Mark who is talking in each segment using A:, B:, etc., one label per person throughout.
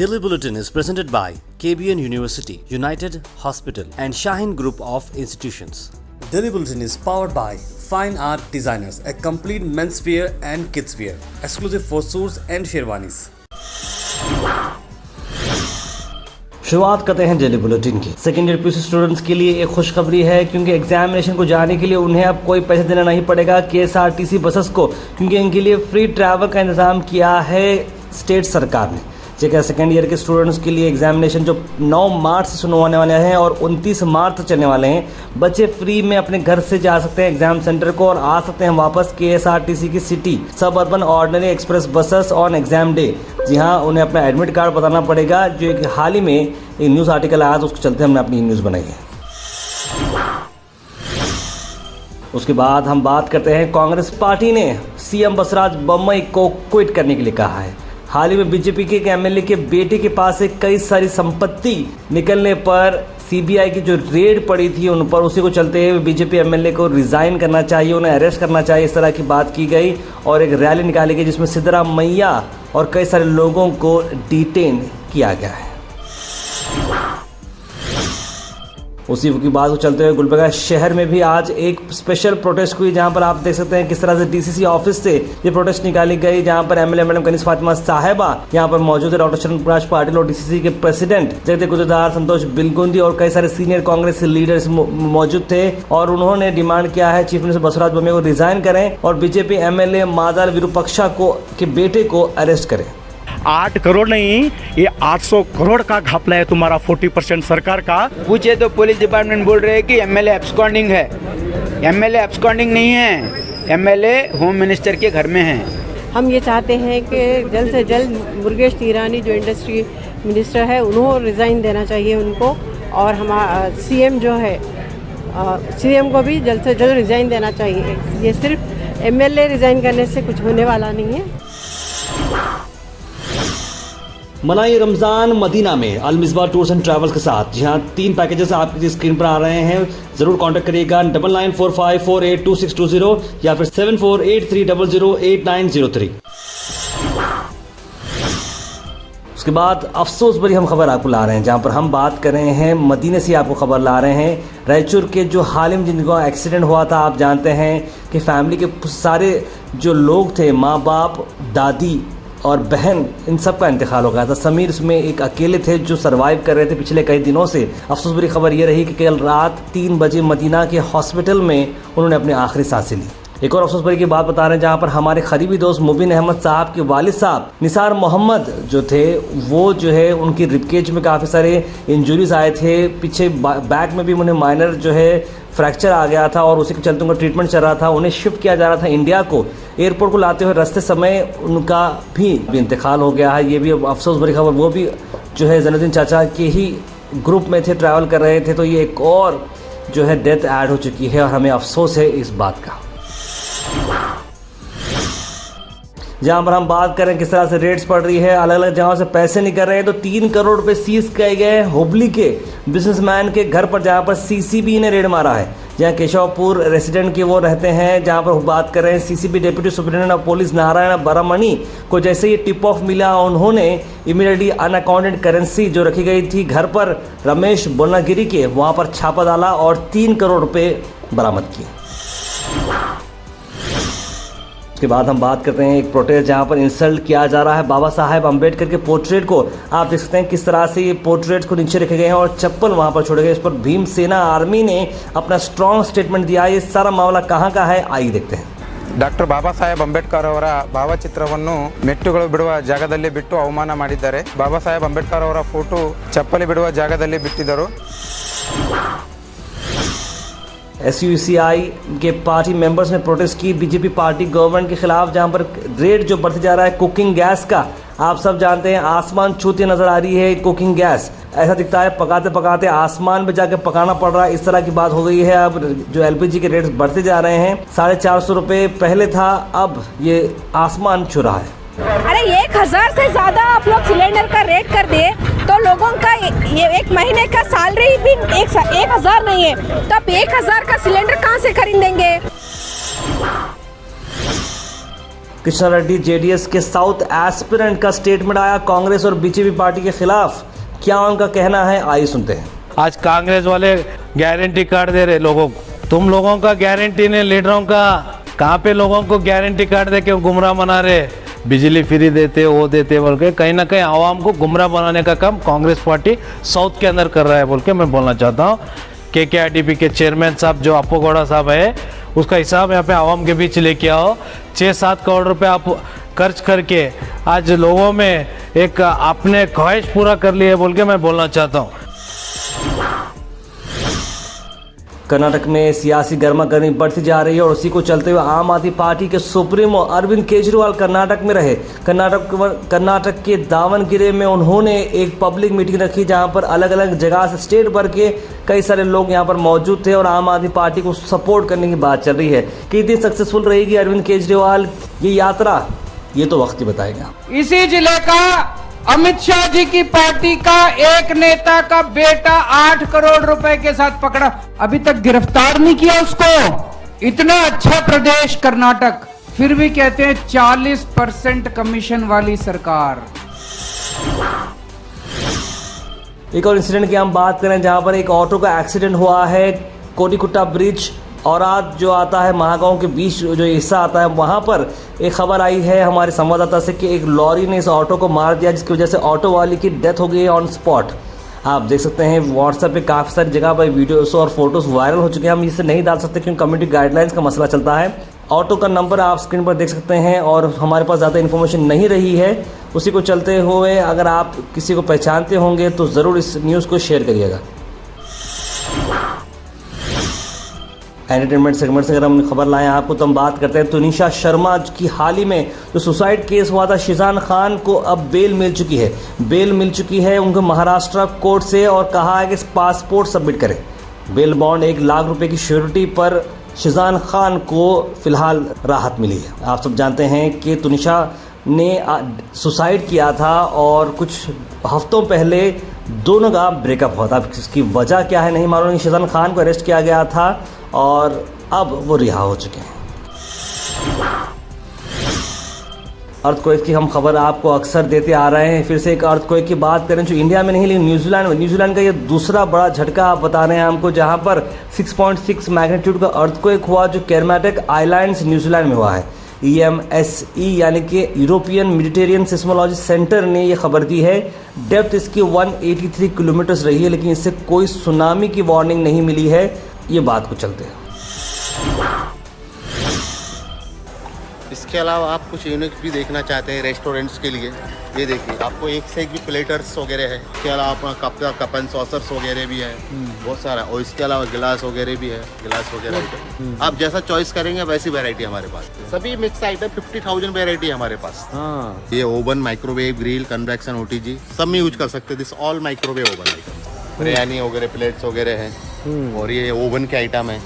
A: Daily Bulletin is presented by KBN University, United Hospital and Shaheen Group of Institutions. Daily Bulletin is powered by Fine Art Designers, a complete menswear and kidswear, exclusive for suits and sherwanis. शुरुआत करते हैं daily bulletin की। Second year PUC students के लिए एक खुशखबरी है, क्योंकि एग्जामिनेशन को जाने के लिए उन्हें अब कोई पैसे देना नहीं पड़ेगा केएसआरटीसी बसेस को, क्योंकि इनके लिए फ्री ट्रैवल का इंतजाम किया है स्टेट सरकार ने। जैसे सेकेंड ईयर के स्टूडेंट्स के लिए एग्जामिनेशन जो 9 मार्च से शुरू होने वाले हैं और 29 मार्च तक चलने वाले हैं, बच्चे फ्री में अपने घर से जा सकते हैं एग्जाम सेंटर को और आ सकते हैं वापस केएसआरटीसी की city suburban ordinary express buses on exam day. जी हाँ, उन्हें अपना एडमिट कार्ड बताना पड़ेगा, जो एक हाल ही में एक न्यूज़ आर्टिकल आया था, उसके चलते हमने अपनी न्यूज़ बनाई है। उसके बाद हम बात करते हैं, कांग्रेस पार्टी ने सीएम बसवराज बोम्मई को क्विट करने के लिए कहा है। हाल ही में बीजेपी के एक एमएलए के बेटे के पास से कई सारी संपत्ति निकलने पर सीबीआई की जो रेड पड़ी थी उन पर, उसी को चलते हुए बीजेपी एमएलए को रिजाइन करना चाहिए, उन्हें अरेस्ट करना चाहिए, इस तरह की बात की गई और एक रैली निकाली गई जिसमें सिद्धरामैया और कई सारे लोगों को डिटेन किया गया है। उसी की बात को चलते हुए गुलबर्गा शहर में भी आज एक स्पेशल प्रोटेस्ट हुई, जहां पर आप देख सकते हैं किस तरह से डीसीसी ऑफिस से ये प्रोटेस्ट निकाली गई, जहां पर एमएलए मैडम कनीज फातिमा साहिबा यहां पर मौजूद है, डॉक्टर शरण प्रकाश पाटिल और डीसीसी के प्रेसिडेंट जगदीप गुजरार, संतोष बिलगुंदी और कई सारे सीनियर कांग्रेस लीडर्स मौजूद थे और उन्होंने डिमांड किया है चीफ मिनिस्टर बसवराज बोम्मई को रिजाइन करें और बीजेपी एमएलए मादाल विरूपाक्षा के बेटे को अरेस्ट करें।
B: 8 करोड़ नहीं, ये 800 करोड़ का घपला है तुम्हारा 40% सरकार का।
C: पूछे तो पुलिस डिपार्टमेंट बोल रहे हैं कि एमएलए एब्सकॉन्डिंग है। एमएलए एब्सकॉन्डिंग नहीं है, एमएलए होम मिनिस्टर के घर में है।
D: हम ये चाहते हैं कि जल्द से जल्द मुरुगेश निरानी जो इंडस्ट्री मिनिस्टर है उन्हें रिज़ाइन देना चाहिए उनको, और हमारा सीएम जो है सीएम को भी जल्द से जल्द रिज़ाइन देना चाहिए। ये सिर्फ एमएलए रिज़ाइन करने से कुछ होने वाला नहीं है।
A: मनाई रमज़ान मदीना में अल मिसबाह टूर्स एंड ट्रैवल्स के साथ। जी हाँ, 3 पैकेजेस आपकी स्क्रीन पर आ रहे हैं, ज़रूर कांटेक्ट करिएगा 9945482620 या फिर 7483008903। उसके बाद अफसोस भरी हम खबर आपको ला रहे हैं, जहां पर हम बात कर रहे हैं मदीने से आपको खबर ला रहे हैं रायचूर के जो हाल ही में जिनका एक्सीडेंट हुआ था। आप जानते हैं कि फैमिली के सारे जो लोग थे, माँ बाप, दादी और बहन, इन सब का इंतकाल हो गया था। समीर उसमें एक अकेले थे जो सरवाइव कर रहे थे पिछले कई दिनों से। अफसोस भरी खबर ये रही कि कल रात 3 बजे मदीना के हॉस्पिटल में उन्होंने अपनी आखिरी सांसें ली। एक और अफसोस भरी की बात बता रहे हैं, जहां पर हमारे करीबी दोस्त मुबीन अहमद साहब के वालिद साहब निसार मोहम्मद जो थे, वो जो है उनकी रिबकेज में काफ़ी सारे इंजरीज आए थे, पीछे बैक में भी उन्हें माइनर जो है फ्रैक्चर आ गया था और उसी के चलते उनका ट्रीटमेंट चल रहा था। उन्हें शिफ्ट किया जा रहा था इंडिया को। एयरपोर्ट को लाते हुए रास्ते समय उनका भी इंतकाल हो गया है। ये भी अफसोस भरी खबर, वो भी जो है जैनुद्दीन चाचा के ही ग्रुप में थे, ट्रैवल कर रहे थे, तो ये एक और जो है डेथ ऐड हो चुकी है और हमें अफसोस है इस बात का। जहां पर हम बात करें किस तरह से रेड्स पड़ रही है, अलग अलग जगहों से पैसे निकल रहे हैं, तो 3 करोड़ रुपए सीज किए गए हुबली के बिजनेसमैन के घर पर, जहां पर सीसीबी ने रेड मारा है। जहां केशवपुर रेसिडेंट के वो रहते हैं, जहां पर बात कर रहे हैं CCB deputy superintendent of police Narayan Baramani को जैसे ये टिप ऑफ मिला, उन्होंने इमीडिएटली अनअकाउंटेड करेंसी जो रखी गई थी घर पर रमेश बोनागिरी के, वहां पर छापा डाला और 3 करोड़ रुपए बरामद किए। उसके बाद हम बात करते हैं एक प्रोटेस्ट जहां पर इंसल्ट किया जा रहा है बाबा साहेब अम्बेडकर के पोर्ट्रेट को। आप देख सकते हैं किस तरह से ये पोर्ट्रेट को नीचे रखे गए हैं और चप्पल वहां पर छोड़े गए। इस पर भीमसेना आर्मी ने अपना स्ट्रॉन्ग स्टेटमेंट दिया। ये सारा मामला कहां का है, आइए देखते हैं।
E: ಡಾಕ್ಟರ್ ಬಾಬಾ ಸಾಹೇಬ್ ಅಂಬೇಡ್ಕರ್ ಅವರ ಭಾವಚಿತ್ರವನ್ನು ಮೆಟ್ಟುಗಳು ಬಿಡುವ ಜಾಗದಲ್ಲಿ ಬಿಟ್ಟು ಅವಮಾನ ಮಾಡಿದ್ದಾರೆ. ಬಾಬಾ ಸಾಹೇಬ್ ಅಂಬೇಡ್ಕರ್ ಅವರ ಫೋಟೋ ಚಪ್ಪಲಿ ಬಿಡುವ ಜಾಗದಲ್ಲಿ ಬಿಟ್ಟಿದ್ದರು.
A: SUCI के पार्टी मेंबर्स ने प्रोटेस्ट की बीजेपी पार्टी गवर्नमेंट के खिलाफ, जहां पर रेट जो बढ़ते जा रहा है कुकिंग गैस का। आप सब जानते हैं आसमान छूती नजर आ रही है कुकिंग गैस, ऐसा दिखता है पकाते पकाते आसमान में जाके पकाना पड़ रहा है, इस तरह की बात हो गई है। अब जो LPG के रेट्स बढ़ते जा रहे हैं, 450 रुपये पहले था, अब ये आसमान छू रहा है।
F: अरे 1000 से ज्यादा आप लोग सिलेंडर का रेट कर दिए तो लोगों का ये 1 महीने का सैलरी भी 1000 नहीं है, तो आप 1000 का सिलेंडर कहाँ से खरीदेंगे।
A: कृष्णा रेड्डी जेडीएस के साउथ एस्पिरेंट का स्टेटमेंट आया कांग्रेस और बीजेपी पार्टी के खिलाफ। क्या उनका कहना है, आइए सुनते हैं।
G: आज कांग्रेस वाले गारंटी कार्ड दे रहे लोगों को, तुम लोगों का गारंटी ने लीडरों का, कहाँ पे लोगों को गारंटी कार्ड दे के गुमराह बना रहे, बिजली फ्री देते वो देते बोल के कहीं ना कहीं आवाम को गुमराह बनाने का काम कांग्रेस पार्टी साउथ के अंदर कर रहा है बोल के मैं बोलना चाहता हूँ। KKRDP के चेयरमैन साहब जो अप्पू गौड़ा साहब है, उसका हिसाब यहाँ पे आवाम के बीच लेके आओ। 6-7 करोड़ रुपए आप खर्च करके आज लोगों में एक अपने ख्वाहिश पूरा कर लिए बोल के मैं बोलना चाहता हूँ।
A: कर्नाटक में सियासी गर्मागर्मी बढ़ती जा रही है और उसी को चलते हुए आम आदमी पार्टी के सुप्रीमो अरविंद केजरीवाल कर्नाटक में रहे। कर्नाटक के दावणगेरे में उन्होंने एक पब्लिक मीटिंग रखी जहां पर अलग अलग जगह से स्टेट भर के कई सारे लोग यहां पर मौजूद थे और आम आदमी पार्टी को सपोर्ट करने की बात चल रही है। कितनी सक्सेसफुल रहेगी अरविंद केजरीवाल ये यात्रा, ये तो वक्त ही बताएगा।
H: इसी जिले का अमित शाह जी की पार्टी का एक नेता का बेटा 8 करोड़ रुपए के साथ पकड़ा, अभी तक गिरफ्तार नहीं किया उसको। इतना अच्छा प्रदेश कर्नाटक, फिर भी कहते हैं 40% कमीशन वाली सरकार।
A: एक और इंसिडेंट की हम बात करें जहां पर एक ऑटो का एक्सीडेंट हुआ है कोडीकुट्टा ब्रिज और आज जो आता है महागांव के बीच जो हिस्सा आता है वहां पर एक खबर आई है हमारे संवाददाता से कि एक लॉरी ने इस ऑटो को मार दिया, जिसकी वजह से ऑटो वाले की डेथ हो गई ऑन स्पॉट। आप देख सकते हैं व्हाट्सएप पे काफ़ी सारी जगह पर वीडियोस और फोटोज वायरल हो चुके हैं। हम इसे नहीं डाल सकते क्योंकि कम्युनिटी गाइडलाइंस का मसला चलता है। ऑटो का नंबर आप स्क्रीन पर देख सकते हैं और हमारे पास ज़्यादा इन्फॉर्मेशन नहीं रही है, उसी को चलते हुए अगर आप किसी को पहचानते होंगे तो ज़रूर इस न्यूज़ को शेयर करिएगा। एंटरटेनमेंट सेगमेंट से अगर हम खबर लाएं आपको तो हम बात करते हैं तुनिशा शर्मा की हाल ही में जो सुसाइड केस हुआ था शीजान खान को अब बेल मिल चुकी है उनको महाराष्ट्र कोर्ट से और कहा है कि पासपोर्ट सबमिट करें। बेल बॉन्ड 1 लाख रुपए की श्योरिटी पर शीजान खान को फिलहाल राहत मिली है। आप सब जानते हैं कि तुनिशा ने सुसाइड किया था और कुछ हफ्तों पहले दोनों का ब्रेकअप हुआ था। अब इसकी वजह क्या है नहीं मालूम। शीजान खान को अरेस्ट किया गया था और अब वो रिहा हो चुके हैं। अर्थक्वेक की हम खबर आपको अक्सर देते आ रहे हैं। फिर से एक अर्थक्वेक की बात करें जो इंडिया में नहीं लेकिन न्यूजीलैंड का ये दूसरा बड़ा झटका आप बता रहे हैं हमको, जहां पर 6.6 मैग्नीट्यूड का अर्थक्वेक हुआ जो कैरमेटिक आइलैंड्स न्यूजीलैंड में हुआ है। EMSE यानी कि यूरोपियन मेडिटेरियन सिस्मोलॉजी सेंटर ने ये खबर दी है। डेप्थ इसकी 183 किलोमीटर्स रही है लेकिन इससे कोई सुनामी की वार्निंग नहीं मिली है। ये बात को चलते हैं।
I: इसके अलावा आप कुछ यूनिक भी देखना चाहते हैं रेस्टोरेंट्स के लिए, ये देखिए आपको एक से एक भी प्लेटर्स वगैरह है। इसके अलावा अपना कप एंड सॉसर्स वगैरह भी है, बहुत सारा। और इसके अलावा गिलास वगैरह भी है, गिलास वगैरह आप जैसा चॉइस करेंगे वैसी वैरायटी हमारे पास। सभी मिक्स आइटम 50,000 वैरायटी है हमारे पास। ये oven, microwave, grill, convection, OTG सब में यूज कर सकते हैं। This all microwave oven item, biryani वगैरह प्लेट्स वगैरह है और ये ओवन के आइटम है।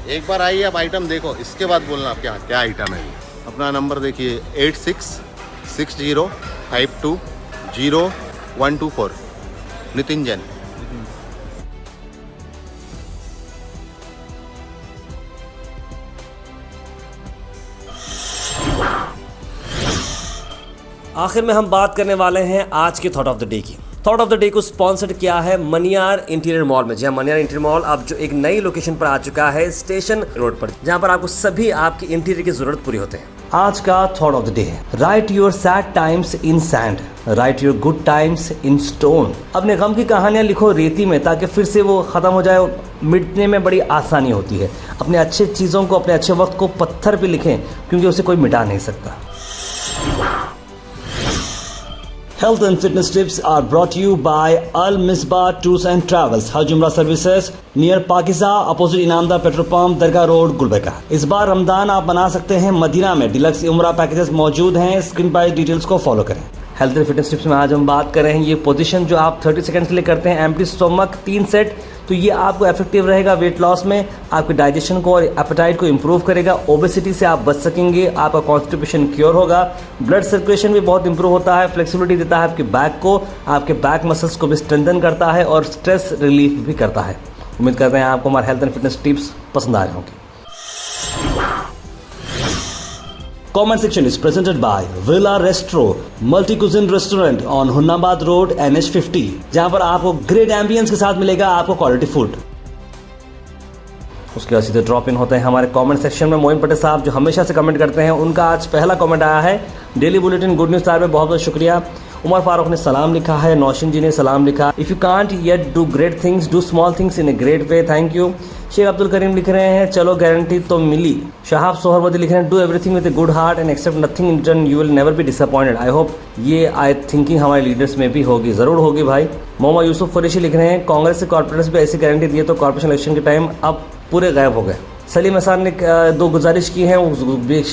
I: एक बार आइए आप आइटम देखो, इसके बाद बोलना आप क्या आइटम है। अपना नंबर देखिए 8660520124 नितिन जैन।
A: आखिर में हम बात करने वाले हैं आज के थॉट ऑफ द डे की। थॉट ऑफ द डे को स्पॉन्सर्ड किया है मनियार इंटीरियर मॉल में। जहाँ मनियार इंटीरियर मॉल अब जो एक नई लोकेशन पर आ चुका है स्टेशन रोड पर, जहाँ पर आपको सभी आपकी इंटीरियर की जरूरत पूरी होते हैं। आज का थॉट ऑफ द डे है right your sad times in sand, right your good times in stone. अपने गम की कहानियां लिखो रेती में ताकि फिर से वो खत्म हो जाए, मिटने में बड़ी आसानी होती है। अपने अच्छे चीज़ों को, अपने अच्छे वक्त को पत्थर पे लिखें क्योंकि उसे कोई मिटा नहीं सकता। Health and fitness tips are brought to you by Al Misbah Tours and Travels, Hajj Umrah Services near Pakiza, opposite Inamdar petrol pump, Dargah road, Gulbarga. इस बार रमजान आप बना सकते हैं मदीना में। डिलक्स उम्रा पैकेजेस मौजूद हैं, स्क्रीन पर डिटेल्स को फॉलो करें। हेल्थ एंड फिटनेस टिप्स में आज हम बात कर रहे हैं ये पोजीशन जो आप 30 सेकंड के लिए करते हैं, एम्प्टी स्टोमक 3 सेट, तो ये आपको इफेक्टिव रहेगा वेट लॉस में, आपके डाइजेशन को और एपेटाइट को इंप्रूव करेगा। ओबेसिटी से आप बच सकेंगे, आपका कॉन्स्टिपेशन क्योर होगा, ब्लड सर्कुलेशन भी बहुत इंप्रूव होता है, फ्लेक्सिबिलिटी देता है आपके बैक को, आपके बैक मसल्स को भी स्ट्रेंथन करता है और स्ट्रेस रिलीफ भी करता है। उम्मीद करते हैं आपको हमारे हेल्थ एंड फिटनेस टिप्स पसंद आ रहे होंगे। Comment section is presented by Villa Restro, multi-cuisine restaurant on Humnabad road NH50, जहां पर आपको ग्रेट एम्बियंस के साथ मिलेगा आपको क्वालिटी फूड। उसके बाद सीधे ड्रॉप इन होते हैं हमारे कमेंट सेक्शन में। मोइन पटेल साहब जो हमेशा से कमेंट करते हैं, उनका आज पहला कमेंट आया है daily bulletin good news star में, बहुत बहुत शुक्रिया। उमर फारूक ने सलाम लिखा है, नौशिन जी ने सलाम लिखा, if you can't yet do great things do small things in a great way, thank you. Sheikh Abdul Karim लिख रहे हैं चलो गारंटी तो मिली। शहाब सोहरवदी लिख रहे हैं do everything with a good heart and accept nothing in return, you will never be disappointed. I hope ये I thinking हमारे लीडर्स में भी होगी, ज़रूर होगी भाई। मोहम्मद यूसुफ फरीशी लिख रहे हैं कांग्रेस से कॉर्पोरेट्स भी ऐसी गारंटी दी है तो कॉर्पोरेशन इलेक्शन के टाइम अब पूरे गायब हो गए। सलीम हसन ने दो गुजारिश की हैं,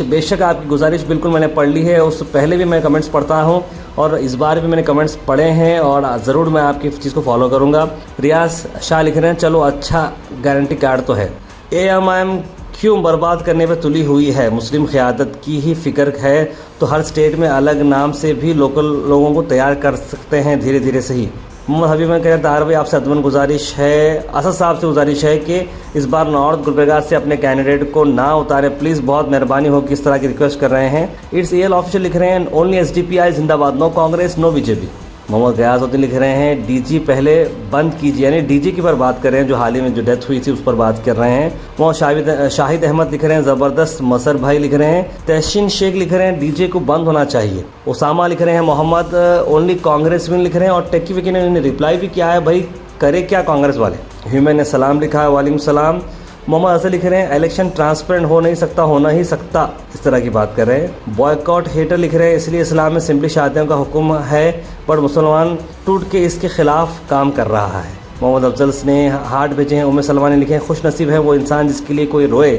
A: बेशक आपकी गुजारिश बिल्कुल मैंने पढ़ ली है, उससे पहले भी मैं कमेंट्स पढ़ता हूं और इस बार भी मैंने कमेंट्स पढ़े हैं और ज़रूर मैं आपकी चीज़ को फॉलो करूंगा। रियाज शाह लिख रहे हैं चलो अच्छा गारंटी कार्ड तो है। AMIM क्यों बर्बाद करने पर तुली हुई है, मुस्लिम क़यादत की ही फ़िक्र है तो हर स्टेट में अलग नाम से भी लोकल लोगों को तैयार कर सकते हैं धीरे धीरे सही। मोहम्मद हबीब में कह तार भाई आपसे अदमन गुजारिश है, असद साहब से गुजारिश है कि इस बार नॉर्थ गुलबर्गा से अपने कैंडिडेट को ना उतारें प्लीज़, बहुत मेहरबानी होगी, इस तरह की रिक्वेस्ट कर रहे हैं। इट्स EL ऑफिशियल लिख रहे हैं ओनली SDPI जिंदाबाद, no Congress no BJP। Mohammad Ghiyasuddin लिख रहे हैं DG पहले बंद कीजिए, यानी DG की पर बात कर रहे हैं जो हाल ही में जो डेथ हुई थी उस पर बात कर रहे हैं। मोहम्मद शाहिद अहमद लिख रहे हैं ज़बरदस्त। मसर भाई लिख रहे हैं, तहसीन शेख लिख रहे हैं DJ को बंद होना चाहिए। उसामा लिख रहे हैं मोहम्मद ओनली कांग्रेस विन लिख रहे हैं और टेक्की विकी ने रिप्लाई भी किया है भाई करे क्या कांग्रेस वाले। ह्यूमन ने सलाम लिखा है, वालेकुम सलाम। मोहम्मद असल लिख रहे हैं इलेक्शन ट्रांसपेरेंट हो नहीं सकता, होना ही सकता, इस तरह की बात कर रहे हैं। बॉयकॉट हेटर लिख रहे हैं इसलिए इस्लाम में सिंपली शादियों का हुक्म है पर मुसलमान टूट के इसके खिलाफ काम कर रहा है। मोहम्मद अफजल ने हार्ट भेजे हैं। उम्मे सलमान ने लिखे हैं खुश नसीब है वो इंसान जिसके लिए कोई रोए,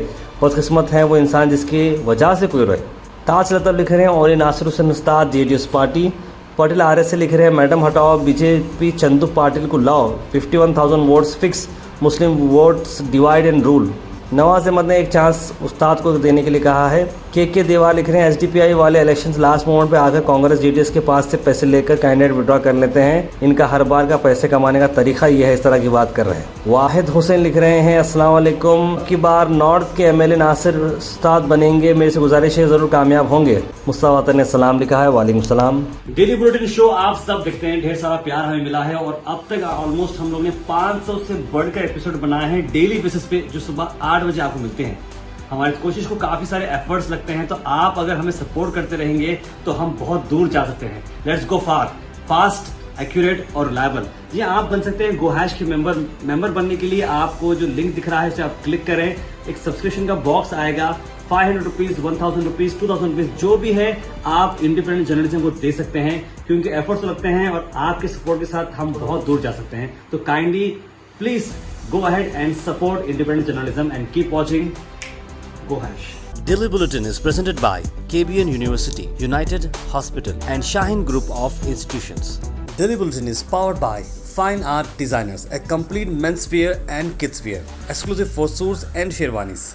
A: बदकिस्मत है वो इंसान जिसकी वजह से कोई रोए। ताज लतब लिख रहे हैं और नासिर हुसैन उस्ताद JDS पार्टी। पाटिल RS से लिख रहे हैं मैडम हटाओ BJP चंदू पाटिल को लाओ, 51,000 votes fix, Muslim votes divide and rule. Nawaz Ahmed ने एक चांस उस्ताद को देने के लिए कहा है। के देवार लिख रहे हैं SDPI वाले इलेक्शंस लास्ट मोमेंट पे आकर कांग्रेस JDS के पास से पैसे लेकर कैंडिडेट विड्रॉ कर लेते हैं, इनका हर बार का पैसे कमाने का तरीका ये है, इस तरह की बात कर रहे हैं। वाहिद हुसैन लिख रहे हैं अस्सलाम वालेकुम, की बार नॉर्थ के MLA नासिर उस्ताद बनेंगे, मेरे से गुजारिश है ज़रूर कामयाब होंगे। मुस्तफा ने सलाम लिखा है, वालेकुम सलाम। डेली बुलेटिन शो आप सब देखते हैं, ढेर सारा प्यार हमें मिला है और अब तक ऑलमोस्ट हम लोग ने 500 से बढ़कर एपिसोड बनाए हैं डेली बेसिस पे जो सुबह 8 बजे आपको मिलते हैं। हमारी कोशिश को काफी सारे एफर्ट्स लगते हैं, तो आप अगर हमें सपोर्ट करते रहेंगे तो हम बहुत दूर जा सकते हैं। Let's go far, fast, accurate और रिलायबल। ये आप बन सकते हैं GoHash के मेंबर बनने के लिए आपको जो लिंक दिख रहा है उसे आप क्लिक करें, एक सब्सक्रिप्शन का बॉक्स आएगा, 500 रुपीज, 1000 रुपीज, 2000 रुपीज जो भी है आप इंडिपेंडेंट जर्नलिज्म को दे सकते हैं, क्योंकि एफर्ट्स लगते हैं और आपके सपोर्ट के साथ हम बहुत दूर जा सकते हैं। तो kindly please go ahead and support independent journalism and keep watching GoHash.
J: Daily Bulletin is presented by KBN University, United Hospital and Shaheen Group of Institutions. Daily Bulletin is powered by Fine Art Designers, a complete menswear and kidswear, exclusive for suits and sherwanis.